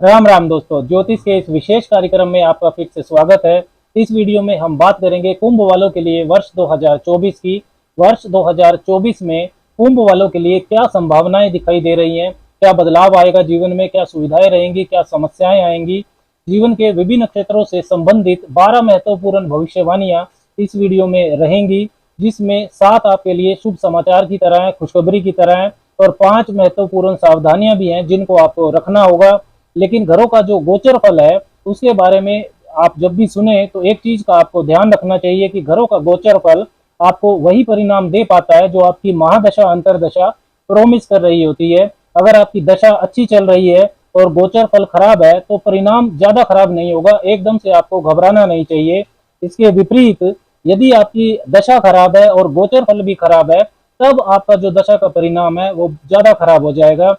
राम राम दोस्तों, ज्योतिष के इस विशेष कार्यक्रम में आपका फिर से स्वागत है। इस वीडियो में हम बात करेंगे कुंभ वालों के लिए वर्ष 2024 की। वर्ष 2024 में कुंभ वालों के लिए क्या संभावनाएं दिखाई दे रही हैं, क्या बदलाव आएगा जीवन में, क्या सुविधाएं रहेंगी, क्या समस्याएं आएंगी। जीवन के विभिन्न क्षेत्रों से संबंधित 12 महत्वपूर्ण भविष्यवाणियां इस वीडियो में रहेंगी, जिसमें 7 आपके लिए शुभ समाचार की तरह है, खुशखबरी की तरह है, और 5 महत्वपूर्ण सावधानियां भी हैं जिनको आपको रखना होगा। लेकिन घरों का जो गोचर फल है उसके बारे में आप जब भी सुने तो एक चीज का आपको ध्यान रखना चाहिए कि घरों का गोचर फल आपको वही परिणाम दे पाता है जो आपकी महादशा अंतरदशा प्रोमिस कर रही होती है। अगर आपकी दशा अच्छी चल रही है और गोचर फल खराब है तो परिणाम ज्यादा खराब नहीं होगा, एकदम से आपको घबराना नहीं चाहिए। इसके विपरीत यदि आपकी दशा खराब है और गोचर फल भी खराब है तब आपका जो दशा का परिणाम है वो ज्यादा खराब हो जाएगा।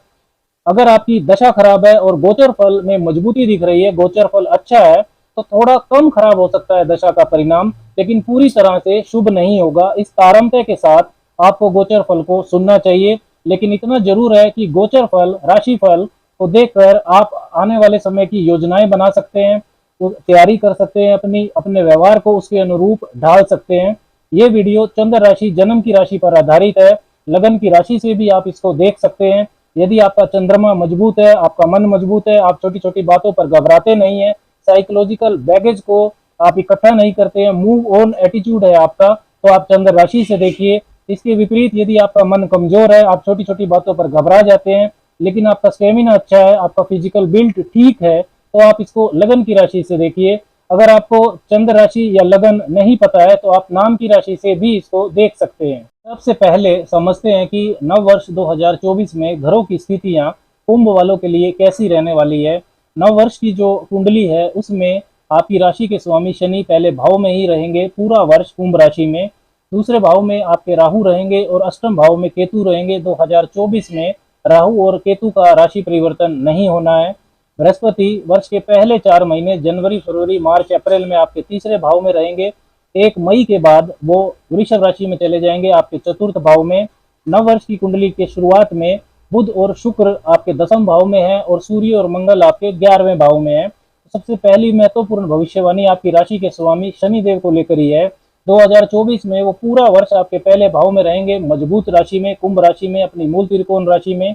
अगर आपकी दशा खराब है और गोचर फल में मजबूती दिख रही है, गोचर फल अच्छा है, तो थोड़ा कम खराब हो सकता है दशा का परिणाम, लेकिन पूरी तरह से शुभ नहीं होगा। इस तारतम्य के साथ आपको गोचर फल को सुनना चाहिए। लेकिन इतना जरूर है कि गोचर फल, राशि फल को देखकर आप आने वाले समय की योजनाएं बना सकते हैं, तैयारी कर सकते हैं, अपने व्यवहार को उसके अनुरूप ढाल सकते हैं। ये वीडियो चंद्र राशि, जन्म की राशि पर आधारित है। लगन की राशि से भी आप इसको देख सकते हैं। यदि आपका चंद्रमा मजबूत है, आपका मन मजबूत है, आप छोटी छोटी बातों पर घबराते नहीं है, साइकोलॉजिकल बैगेज को आप इकट्ठा नहीं करते हैं, मूव ऑन एटीट्यूड है आपका, तो आप चंद्र राशि से देखिए। इसके विपरीत यदि आपका मन कमजोर है, आप छोटी छोटी बातों पर घबरा जाते हैं, लेकिन आपका स्टेमिना अच्छा है, आपका फिजिकल बिल्ड ठीक है, तो आप इसको लगन की राशि से देखिए। अगर आपको चंद्र राशि या लगन नहीं पता है तो आप नाम की राशि से भी इसको देख सकते हैं। सबसे पहले समझते हैं कि नव वर्ष 2024 में घरों की स्थितियां कुंभ वालों के लिए कैसी रहने वाली है। नव वर्ष की जो कुंडली है उसमें आपकी राशि के स्वामी शनि पहले भाव में ही रहेंगे पूरा वर्ष कुंभ राशि में। दूसरे भाव में आपके राहु रहेंगे और अष्टम भाव में केतु रहेंगे। 2024 में राहु और केतु का राशि परिवर्तन नहीं होना है। बृहस्पति वर्ष के पहले 4 महीने जनवरी, फरवरी, मार्च, अप्रैल में आपके तीसरे भाव में रहेंगे। 1 मई के बाद वो वृषभ राशि में चले जाएंगे, आपके चतुर्थ भाव में। नव वर्ष की कुंडली के शुरुआत में बुध और शुक्र आपके 10वें भाव में है और सूर्य और मंगल आपके 11वें भाव में है। तो सबसे पहली महत्वपूर्ण भविष्यवाणी आपकी राशि के स्वामी शनिदेव को लेकर ही है। 2024 में वो पूरा वर्ष आपके पहले भाव में रहेंगे, मजबूत राशि में, कुंभ राशि में, अपनी मूल त्रिकोण राशि में।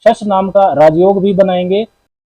शश नाम का राजयोग भी बनाएंगे।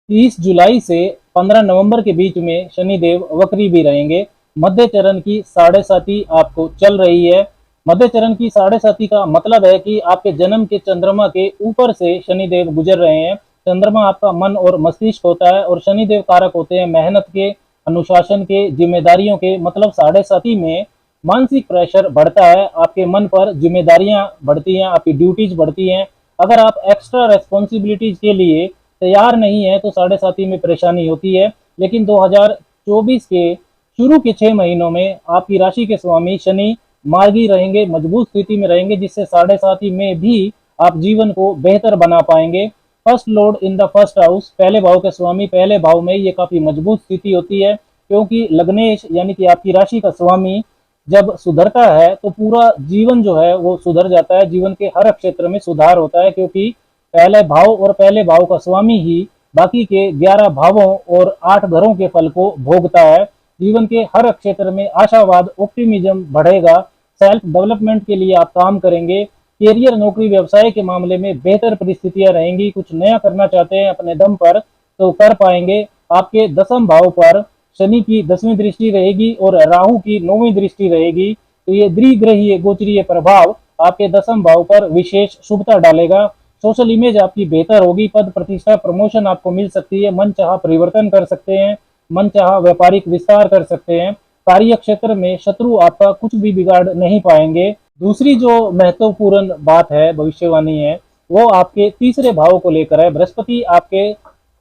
30 जुलाई से 15 नवंबर के बीच में शनिदेव वक्री भी रहेंगे। मध्य चरण की 7.5 आपको चल रही है। मध्य चरण की 7.5 का मतलब है कि आपके जन्म के चंद्रमा के ऊपर से शनिदेव गुजर रहे हैं। चंद्रमा आपका मन और मस्तिष्क होता है और शनिदेव कारक होते हैं मेहनत के, अनुशासन के, जिम्मेदारियों के। मतलब 7.5 में मानसिक प्रेशर बढ़ता है, आपके मन पर जिम्मेदारियां बढ़ती हैं, आपकी ड्यूटीज बढ़ती हैं। अगर आप एक्स्ट्रा रेस्पॉन्सिबिलिटीज के लिए तैयार नहीं है तो 7.5 में परेशानी होती है। लेकिन 2024 के शुरू के 6 महीनों में आपकी राशि के स्वामी शनि मार्गी रहेंगे, मजबूत स्थिति में रहेंगे, जिससे 7.5 में भी आप जीवन को बेहतर बना पाएंगे। First Lord in the first house, पहले भाव के स्वामी पहले भाव में, ये काफी मजबूत स्थिति होती है, क्योंकि लग्नेश यानी कि आपकी राशि का स्वामी जब सुधरता है तो पूरा जीवन जो है वो सुधर जाता है। जीवन के हर क्षेत्र में सुधार होता है, क्योंकि पहले भाव और पहले भाव का स्वामी ही बाकी के 11 भावों और 8 घरों के फल को भोगता है। जीवन के हर क्षेत्र में आशावाद, ऑप्टिमिज्म बढ़ेगा। सेल्फ डेवलपमेंट के लिए आप काम करेंगे। कैरियर, नौकरी, व्यवसाय के मामले में बेहतर परिस्थितियां रहेंगी। कुछ नया करना चाहते हैं अपने दम पर तो कर पाएंगे। आपके 10वें भाव पर शनि की 10वीं दृष्टि रहेगी और राहु की 9वीं दृष्टि रहेगी। तो ये द्विग्रहीय गोचरीय प्रभाव आपके 10वें भाव पर विशेष शुभता डालेगा। सोशल इमेज आपकी बेहतर होगी, पद प्रतिष्ठा, प्रमोशन आपको मिल सकती है, मन चाहा परिवर्तन कर सकते हैं, मन चाहा व्यापारिक विस्तार कर सकते हैं। कार्य क्षेत्र में शत्रु आपका कुछ भी बिगाड़ नहीं पाएंगे। दूसरी जो महत्वपूर्ण बात है, भविष्यवाणी है, वो आपके तीसरे भाव को लेकर है। बृहस्पति आपके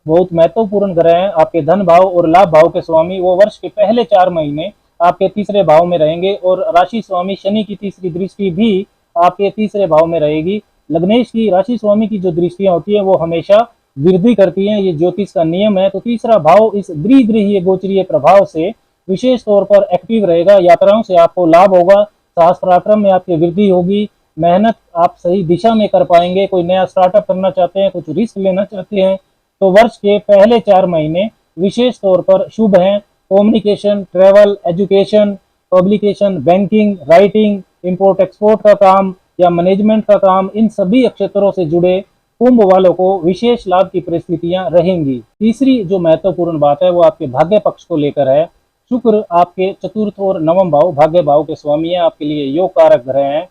बहुत महत्वपूर्ण ग्रह हैं, आपके धन भाव और लाभ भाव के स्वामी। वो वर्ष के पहले 4 महीने आपके तीसरे भाव में रहेंगे और राशि स्वामी शनि की तीसरी दृष्टि भी आपके तीसरे भाव में रहेगी। लग्नेश की राशि स्वामी की जो दृष्टियां होती है वो हमेशा वृद्धि करती हैं, ये ज्योतिष का नियम है। तो तीसरा भाव इस द्विग्रहीय गोचरीय प्रभाव से विशेष तौर पर एक्टिव रहेगा। यात्राओं से आपको लाभ होगा, साहस पराक्रम में आपकी वृद्धि होगी, मेहनत आप सही दिशा में कर पाएंगे। कोई नया स्टार्टअप करना चाहते हैं, कुछ रिस्क लेना चाहते हैं तो वर्ष के पहले 4 महीने विशेष तौर पर शुभ हैं। Communication, travel, education, publication, banking, writing, import export का काम या मैनेजमेंट का काम, इन सभी क्षेत्रों से जुड़े कुंभ वालों को विशेष लाभ की परिस्थितियां रहेंगी। तीसरी जो महत्वपूर्ण बात है वो आपके भाग्य पक्ष को लेकर है। शुक्र आपके चतुर्थ और नवम भाव, भाग्य भाव के स्वामी है, आपके लिए योग कारक ग्रह हैं।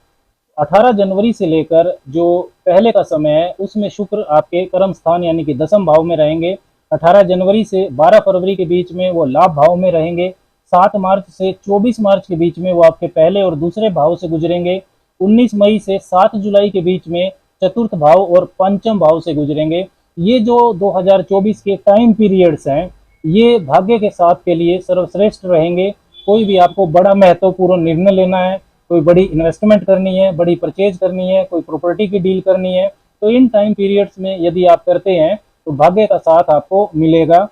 18 जनवरी से लेकर जो पहले का समय है उसमें शुक्र आपके कर्म स्थान यानी कि दसम भाव में रहेंगे। 18 जनवरी से 12 फरवरी के बीच में वो लाभ भाव में रहेंगे। 7 मार्च से 24 मार्च के बीच में वो आपके पहले और दूसरे भाव से गुजरेंगे। 19 मई से 7 जुलाई के बीच में चतुर्थ भाव और पंचम भाव से गुजरेंगे। ये जो 2024 के टाइम पीरियड्स हैं ये भाग्य के साथ के लिए सर्वश्रेष्ठ रहेंगे। कोई भी आपको बड़ा महत्वपूर्ण निर्णय लेना है, कोई बड़ी इन्वेस्टमेंट करनी है, बड़ी परचेज करनी है, कोई प्रॉपर्टी की डील करनी है, तो इन टाइम पीरियड्स में यदि आप करते हैं तो भाग्य का साथ आपको मिलेगा।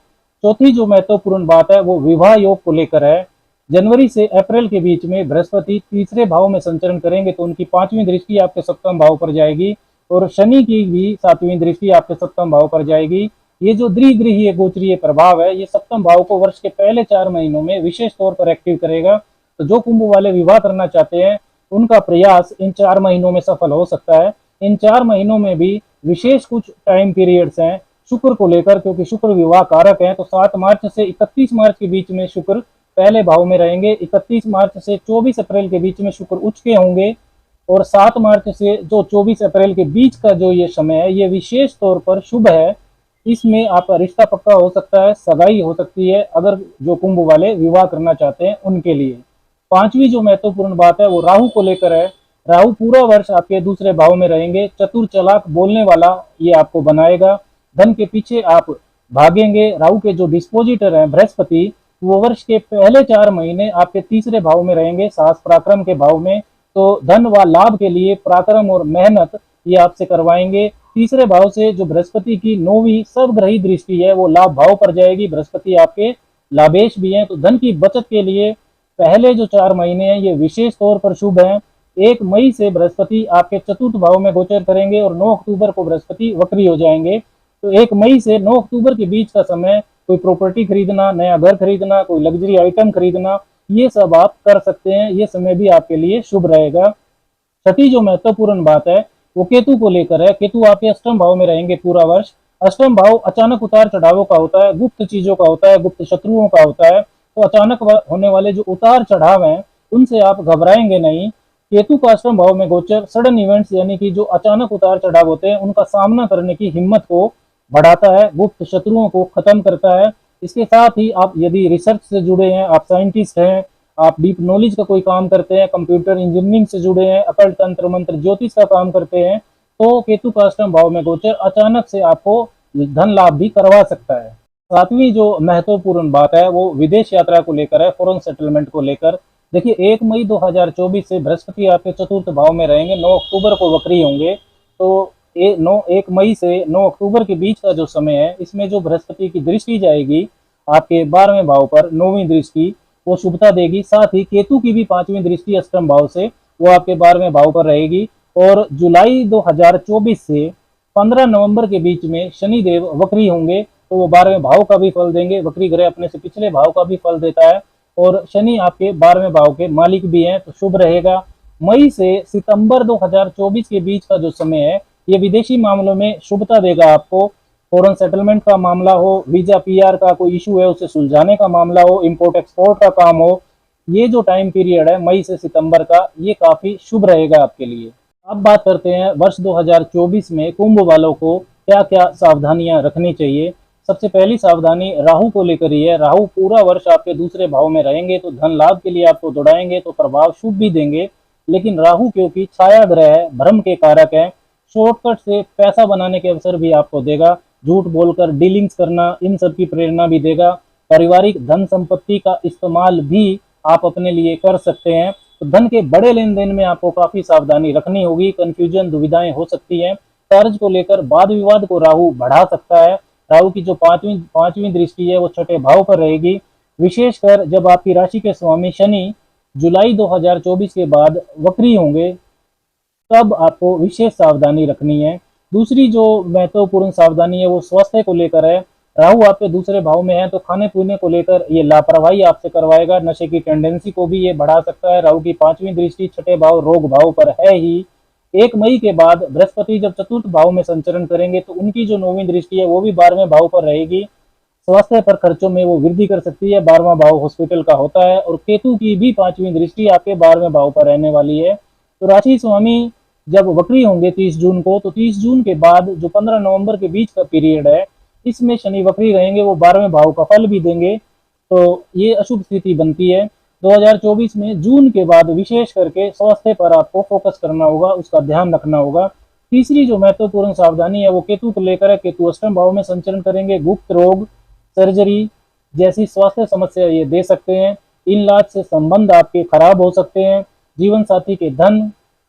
चौथी जो महत्वपूर्ण बात है वो विवाह योग को लेकर है। जनवरी से अप्रैल के बीच में बृहस्पति तीसरे भाव में संचरण करेंगे तो उनकी 5वीं दृष्टि आपके सप्तम भाव पर जाएगी और शनि की भी 7वीं दृष्टि आपके सप्तम भाव पर जाएगी। ये जो द्विगृहीय गोचरीय प्रभाव है ये सप्तम भाव को वर्ष के पहले 4 महीनों में विशेष तौर पर एक्टिव करेगा। तो जो कुंभ वाले विवाह करना चाहते हैं उनका प्रयास इन 4 महीनों में सफल हो सकता है। इन 4 महीनों में भी विशेष कुछ टाइम पीरियड्स हैं शुक्र को लेकर, क्योंकि शुक्र विवाह कारक है। तो 7 मार्च से 31 मार्च के बीच में शुक्र पहले भाव में रहेंगे। 31 मार्च से 24 अप्रैल के बीच में शुक्र उच्च के होंगे और 7 मार्च से जो 24 अप्रैल के बीच का जो ये समय है ये विशेष तौर पर शुभ है। इसमें आपका रिश्ता पक्का हो सकता है, सगाई हो सकती है अगर जो कुंभ वाले विवाह करना चाहते हैं उनके लिए। 5वीं जो महत्वपूर्ण बात है वो राहु को लेकर है। राहु पूरा वर्ष आपके दूसरे भाव में रहेंगे। चतुर चालाक बोलने वाला ये आपको बनाएगा। धन के पीछे आप भागेंगे। राहु के जो डिस्पोजिटर हैं बृहस्पति वो वर्ष के पहले 4 महीने आपके तीसरे भाव में रहेंगे, साहस पराक्रम के भाव में। तो धन व लाभ के लिए पराक्रम और मेहनत ये आपसे करवाएंगे। तीसरे भाव से जो बृहस्पति की 9वीं सर्वग्रही दृष्टि है वो लाभ भाव पर जाएगी। बृहस्पति आपके लाभेश भी हैं। तो धन की बचत के लिए पहले जो 4 महीने हैं ये विशेष तौर पर शुभ हैं। 1 मई से बृहस्पति आपके चतुर्थ भाव में गोचर करेंगे और 9 अक्टूबर को बृहस्पति वक्री हो जाएंगे। तो 1 मई से 9 अक्टूबर के बीच का समय कोई प्रॉपर्टी खरीदना, नया घर खरीदना, कोई लग्जरी आइटम खरीदना, ये सब आप कर सकते हैं। ये समय भी आपके लिए शुभ रहेगा। छठी जो महत्वपूर्ण बात है वो केतु को लेकर है। केतु आपके अष्टम भाव में रहेंगे पूरा वर्ष। अष्टम भाव अचानक उतार चढ़ावों का होता है, गुप्त चीजों का होता है, गुप्त शत्रुओं का होता है। तो अचानक होने वाले जो उतार चढ़ाव हैं उनसे आप घबराएंगे नहीं। केतु का अष्टम भाव में गोचर सडन इवेंट्स यानी कि जो अचानक उतार चढ़ाव होते हैं उनका सामना करने की हिम्मत को बढ़ाता है, गुप्त शत्रुओं को खत्म करता है। इसके साथ ही आप यदि रिसर्च से जुड़े हैं, आप साइंटिस्ट हैं, आप डीप नॉलेज का कोई काम करते हैं, कंप्यूटर इंजीनियरिंग से जुड़े हैं, अकल तंत्र मंत्र ज्योतिष का काम करते हैं, तो केतु का अष्टम भाव में गोचर अचानक से आपको धन लाभ भी करवा सकता है। 7वीं जो महत्वपूर्ण बात है वो विदेश यात्रा को लेकर है, फॉरेन सेटलमेंट को लेकर। देखिए 1 मई 2024 से बृहस्पति आपके चतुर्थ भाव में रहेंगे, 9 अक्टूबर को वक्री होंगे। तो 1 मई से 9 अक्टूबर के बीच का जो समय है इसमें जो बृहस्पति की दृष्टि जाएगी आपके 12वें भाव पर, 9वीं दृष्टि वो शुभता देगी। साथ ही केतु की भी 5वीं दृष्टि अष्टम भाव से वो आपके 12वें भाव पर रहेगी। और जुलाई 2024 से 15 नवंबर के बीच में शनिदेव वक्री होंगे तो वो 12वें भाव का भी फल देंगे। वक्री ग्रह अपने से पिछले भाव का भी फल देता है और शनि आपके 12वें भाव के मालिक भी हैं तो शुभ रहेगा। मई से सितंबर 2024 के बीच का जो समय है ये विदेशी मामलों में शुभता देगा आपको। फॉरेन सेटलमेंट का मामला हो, वीजा पीआर का कोई इशू है उसे सुलझाने का मामला हो, इंपोर्ट एक्सपोर्ट का काम हो, ये जो टाइम पीरियड है मई से सितंबर का ये काफी शुभ रहेगा आपके लिए। अब बात करते हैं वर्ष 2024 में कुंभ वालों को क्या क्या सावधानियां रखनी चाहिए। सबसे पहली सावधानी राहु को लेकर ही है। राहु पूरा वर्ष आपके दूसरे भाव में रहेंगे तो धन लाभ के लिए आपको दौड़ाएंगे तो प्रभाव शुभ भी देंगे। लेकिन राहु क्योंकि छाया ग्रह है, भ्रम के कारक है, शॉर्टकट से पैसा बनाने के अवसर भी आपको देगा। झूठ बोलकर डीलिंग्स करना इन सब की प्रेरणा भी देगा। पारिवारिक धन संपत्ति का इस्तेमाल भी आप अपने लिए कर सकते हैं। तो धन के बड़े लेन देन में आपको काफी सावधानी रखनी होगी। कंफ्यूजन, दुविधाएं हो सकती हैं। कर्ज को लेकर वाद विवाद को राहु बढ़ा सकता है। राहु की जो पांचवी दृष्टि है वो छठे भाव पर रहेगी। विशेषकर जब आपकी राशि के स्वामी शनि जुलाई 2024 के बाद वक्री होंगे तब आपको विशेष सावधानी रखनी है। दूसरी जो महत्वपूर्ण सावधानी है वो स्वास्थ्य को लेकर है। राहु आपके दूसरे भाव में है तो खाने पीने को लेकर ये लापरवाही आपसे करवाएगा, नशे की टेंडेंसी को भी ये बढ़ा सकता है। राहु की 5वीं दृष्टि छठे भाव रोग भाव पर है ही। 1 मई के बाद बृहस्पति जब चतुर्थ भाव में संचरण करेंगे तो उनकी जो 9वीं दृष्टि है वो भी 12वें भाव पर रहेगी। स्वास्थ्य पर खर्चों में वो वृद्धि कर सकती है। 12वां भाव हॉस्पिटल का होता है। और केतु की भी 5वीं दृष्टि आपके 12वें भाव पर रहने वाली है। तो राशि स्वामी जब वक्री होंगे 30 जून को, तो 30 जून के बाद जो 15 नवंबर के बीच का पीरियड है इसमें शनि वक्री रहेंगे, वो 12वें भाव का फल भी देंगे। तो ये अशुभ स्थिति बनती है। 2024 में जून के बाद विशेष करके स्वास्थ्य पर आपको फोकस करना होगा, उसका ध्यान रखना होगा। तीसरी जो महत्वपूर्ण सावधानी है वो केतु को लेकर है। केतु अष्टम भाव में संचरण करेंगे। गुप्त रोग, सर्जरी जैसी स्वास्थ्य समस्या ये दे सकते हैं। इन लॉज से संबंध आपके खराब हो सकते हैं। जीवन साथी के धन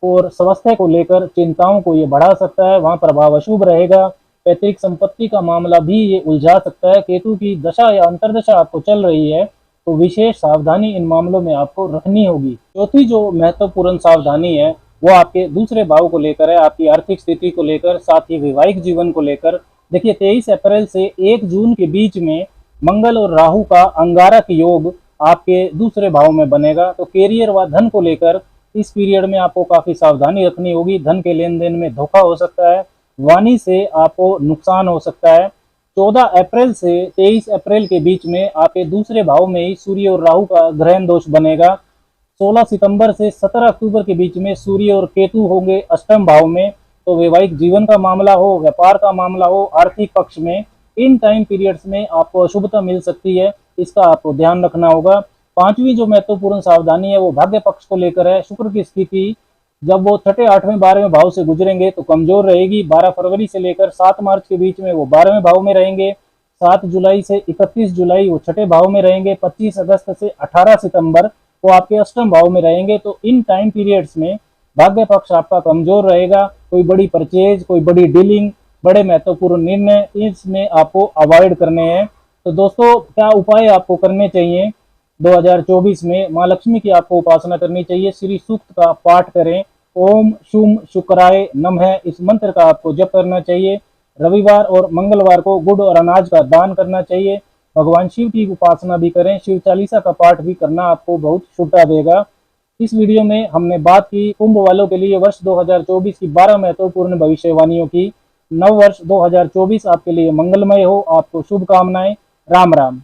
और स्वास्थ्य को लेकर चिंताओं को ये बढ़ा सकता है, वहां प्रभाव अशुभ रहेगा। पैतृक संपत्ति का मामला भी ये उलझा सकता है। केतु की दशा या अंतर्दशा आपको चल रही है तो विशेष सावधानी इन मामलों में आपको रखनी होगी। चौथी जो महत्वपूर्ण सावधानी है वो आपके दूसरे भाव को लेकर है, आपकी आर्थिक स्थिति को लेकर, साथ ही वैवाहिक जीवन को लेकर। देखिए 23 अप्रैल से 1 जून के बीच में मंगल और राहु का अंगारक योग आपके दूसरे भाव में बनेगा। तो कैरियर व धन को लेकर इस पीरियड में आपको काफी सावधानी रखनी होगी। धन के लेन देन में धोखा हो सकता है, वाणी से आपको नुकसान हो सकता है। 14 अप्रैल से 23 अप्रैल के बीच में आपके दूसरे भाव में ही सूर्य और राहु का ग्रहण दोष बनेगा। 16 सितंबर से 17 अक्टूबर के बीच में सूर्य और केतु होंगे अष्टम भाव में। तो वैवाहिक जीवन का मामला हो, व्यापार का मामला हो, आर्थिक पक्ष में, इन टाइम पीरियड्स में आपको अशुभता मिल सकती है, इसका आपको ध्यान रखना होगा। 5वीं जो महत्वपूर्ण सावधानी है वो भाग्य पक्ष को लेकर है। शुक्र की स्थिति जब वो छठे 8वें 12वें भाव से गुजरेंगे तो कमजोर रहेगी। 12 फरवरी से लेकर 7 मार्च के बीच में वो 12वें भाव में रहेंगे। 7 जुलाई से 31 जुलाई वो छठे भाव में रहेंगे। 25 अगस्त से 18 सितंबर वो आपके अष्टम भाव में रहेंगे। तो इन टाइम पीरियड्स में भाग्य पक्ष आपका कमजोर रहेगा। कोई बड़ी परचेज, कोई बड़ी डीलिंग, बड़े महत्वपूर्ण निर्णय इसमें आपको अवॉइड करने हैं। तो दोस्तों क्या उपाय आपको करने चाहिए 2024 में? माँ लक्ष्मी की आपको उपासना करनी चाहिए। श्री सूक्त का पाठ करें। ओम शुम शुक्राय नमः इस मंत्र का आपको जप करना चाहिए। रविवार और मंगलवार को गुड़ और अनाज का दान करना चाहिए। भगवान शिव की उपासना भी करें। शिव चालीसा का पाठ भी करना आपको बहुत शुभता देगा। इस वीडियो में हमने बात की कुंभ वालों के लिए वर्ष 2024 की 12 महत्वपूर्ण भविष्यवाणियों की। नव वर्ष 2024 आपके लिए मंगलमय हो। आपको शुभकामनाएं। राम राम।